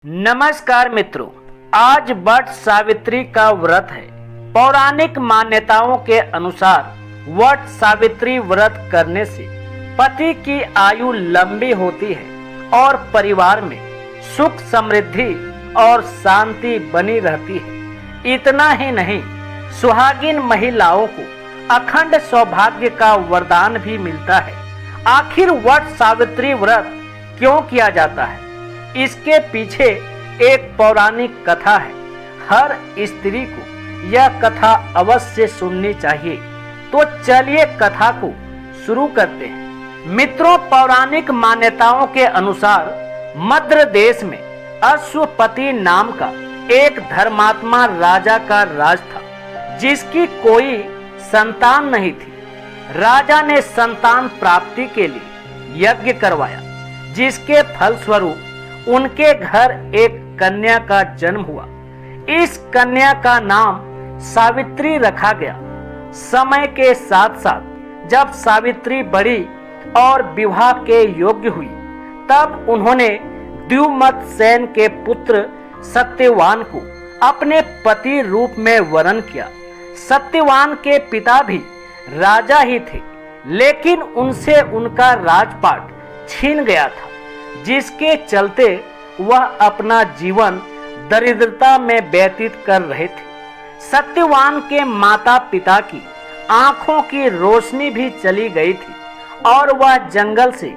नमस्कार मित्रों, आज वट सावित्री का व्रत है। पौराणिक मान्यताओं के अनुसार वट सावित्री व्रत करने से पति की आयु लंबी होती है और परिवार में सुख समृद्धि और शांति बनी रहती है। इतना ही नहीं, सुहागिन महिलाओं को अखंड सौभाग्य का वरदान भी मिलता है। आखिर वट सावित्री व्रत क्यों किया जाता है? इसके पीछे एक पौराणिक कथा है। हर स्त्री को यह कथा अवश्य सुननी चाहिए। तो चलिए कथा को शुरू करते हैं। मित्रों, पौराणिक मान्यताओं के अनुसार मद्र देश में अश्वपति नाम का एक धर्मात्मा राजा का राज था, जिसकी कोई संतान नहीं थी। राजा ने संतान प्राप्ति के लिए यज्ञ करवाया, जिसके फलस्वरूप उनके घर एक कन्या का जन्म हुआ। इस कन्या का नाम सावित्री रखा गया। समय के साथ साथ जब सावित्री बड़ी और विवाह के योग्य हुई, तब उन्होंने द्युमत सेन के पुत्र सत्यवान को अपने पति रूप में वरण किया। सत्यवान के पिता भी राजा ही थे, लेकिन उनसे उनका राजपाट छीन गया था, जिसके चलते वह अपना जीवन दरिद्रता में व्यतीत कर रहे थे। सत्यवान के माता पिता की आंखों की रोशनी भी चली गई थी और वह जंगल से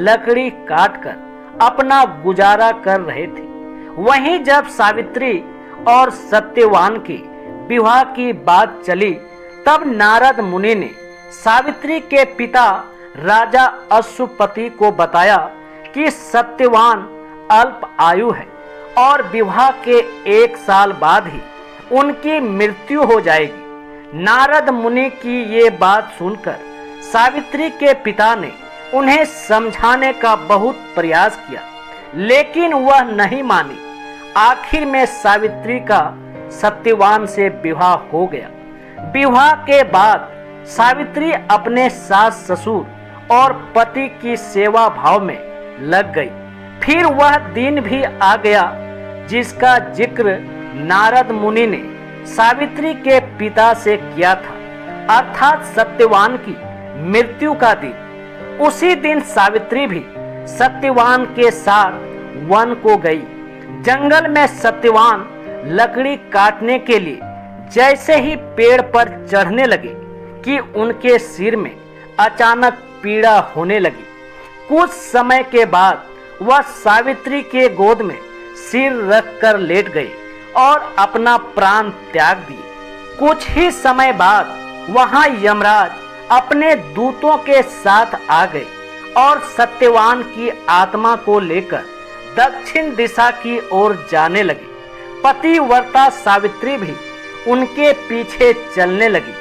लकड़ी काटकर अपना गुजारा कर रहे थे। वहीं जब सावित्री और सत्यवान के विवाह की बात चली, तब नारद मुनि ने सावित्री के पिता राजा अश्वपति को बताया कि सत्यवान अल्प आयु है और विवाह के 1 साल बाद ही उनकी मृत्यु हो जाएगी। नारद मुनि की ये बात सुनकर सावित्री के पिता ने उन्हें समझाने का बहुत प्रयास किया, लेकिन वह नहीं मानी। आखिर में सावित्री का सत्यवान से विवाह हो गया। विवाह के बाद सावित्री अपने सास ससुर और पति की सेवा भाव में लग गई। फिर वह दिन भी आ गया जिसका जिक्र नारद मुनि ने सावित्री के पिता से किया था, अर्थात सत्यवान की मृत्यु का दिन। उसी दिन सावित्री भी सत्यवान के साथ वन को गई। जंगल में सत्यवान लकड़ी काटने के लिए जैसे ही पेड़ पर चढ़ने लगे कि उनके सिर में अचानक पीड़ा होने लगी। कुछ समय के बाद वह सावित्री के गोद में सिर रखकर लेट गए और अपना प्राण त्याग दिए। कुछ ही समय बाद वहां यमराज अपने दूतों के साथ आ गए और सत्यवान की आत्मा को लेकर दक्षिण दिशा की ओर जाने लगे। पतिव्रता सावित्री भी उनके पीछे चलने लगी।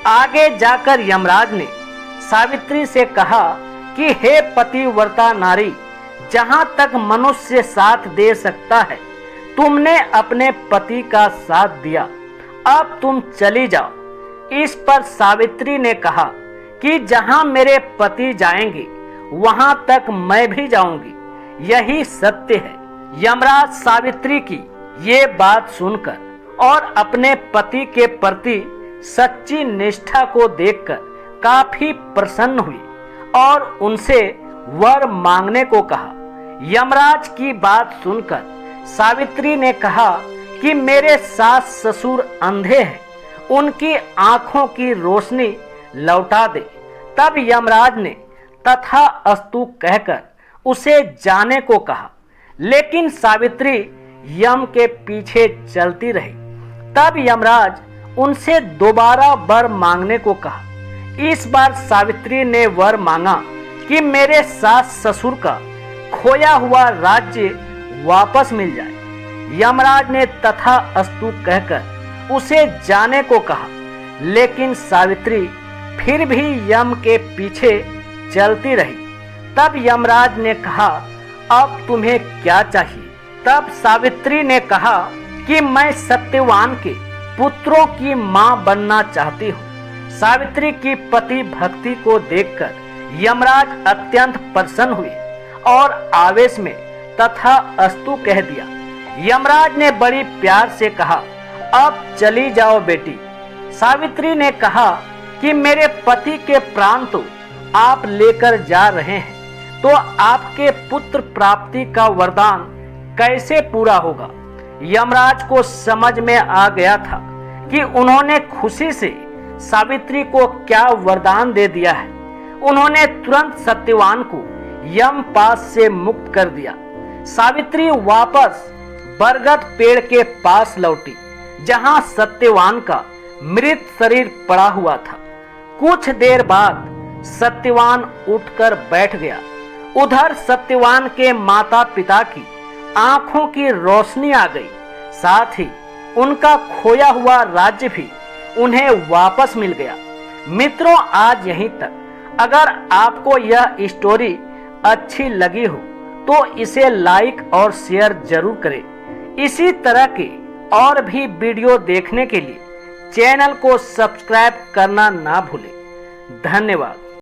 आगे जाकर यमराज ने सावित्री से कहा कि हे पतिव्रता नारी, जहां तक मनुष्य साथ दे सकता है, तुमने अपने पति का साथ दिया, अब तुम चली जाओ। इस पर सावित्री ने कहा कि जहां मेरे पति जाएंगे, वहां तक मैं भी जाऊंगी, यही सत्य है। यमराज सावित्री की ये बात सुनकर और अपने पति के प्रति सच्ची निष्ठा को देखकर काफी प्रसन्न हुई और उनसे वर मांगने को कहा। यमराज की बात सुनकर सावित्री ने कहा कि मेरे सास ससुर अंधे हैं, उनकी आंखों की रोशनी लौटा दे। तब यमराज ने तथास्तु कहकर उसे जाने को कहा, लेकिन सावित्री यम के पीछे चलती रही। तब यमराज उनसे दोबारा वर मांगने को कहा। इस बार सावित्री ने वर मांगा कि मेरे सास ससुर का खोया हुआ राज्य वापस मिल जाए। यमराज ने तथास्तु कहकर उसे जाने को कहा, लेकिन सावित्री फिर भी यम के पीछे चलती रही। तब यमराज ने कहा, अब तुम्हें क्या चाहिए? तब सावित्री ने कहा कि मैं सत्यवान के पुत्रों की मां बनना चाहती हूँ। सावित्री की पति भक्ति को देखकर यमराज अत्यंत प्रसन्न हुए और आवेश में तथास्तु कह दिया। यमराज ने बड़ी प्यार से कहा, अब चली जाओ बेटी। सावित्री ने कहा कि मेरे पति के प्राण तो आप लेकर जा रहे हैं, तो आपके पुत्र प्राप्ति का वरदान कैसे पूरा होगा। यमराज को समझ में आ गया था कि उन्होंने खुशी से सावित्री को क्या वरदान दे दिया है। उन्होंने तुरंत सत्यवान को यमपाश से मुक्त कर दिया। सावित्री वापस बरगद पेड़ के पास लौटी, जहां सत्यवान का मृत शरीर पड़ा हुआ था। कुछ देर बाद सत्यवान उठकर बैठ गया। उधर सत्यवान के माता पिता की आंखों की रोशनी आ गई, साथ ही उनका खोया हुआ राज्य भी उन्हें वापस मिल गया। मित्रों, आज यहीं तक। अगर आपको यह स्टोरी अच्छी लगी हो तो इसे लाइक और शेयर जरूर करें। इसी तरह के और भी वीडियो देखने के लिए चैनल को सब्सक्राइब करना ना भूलें। धन्यवाद।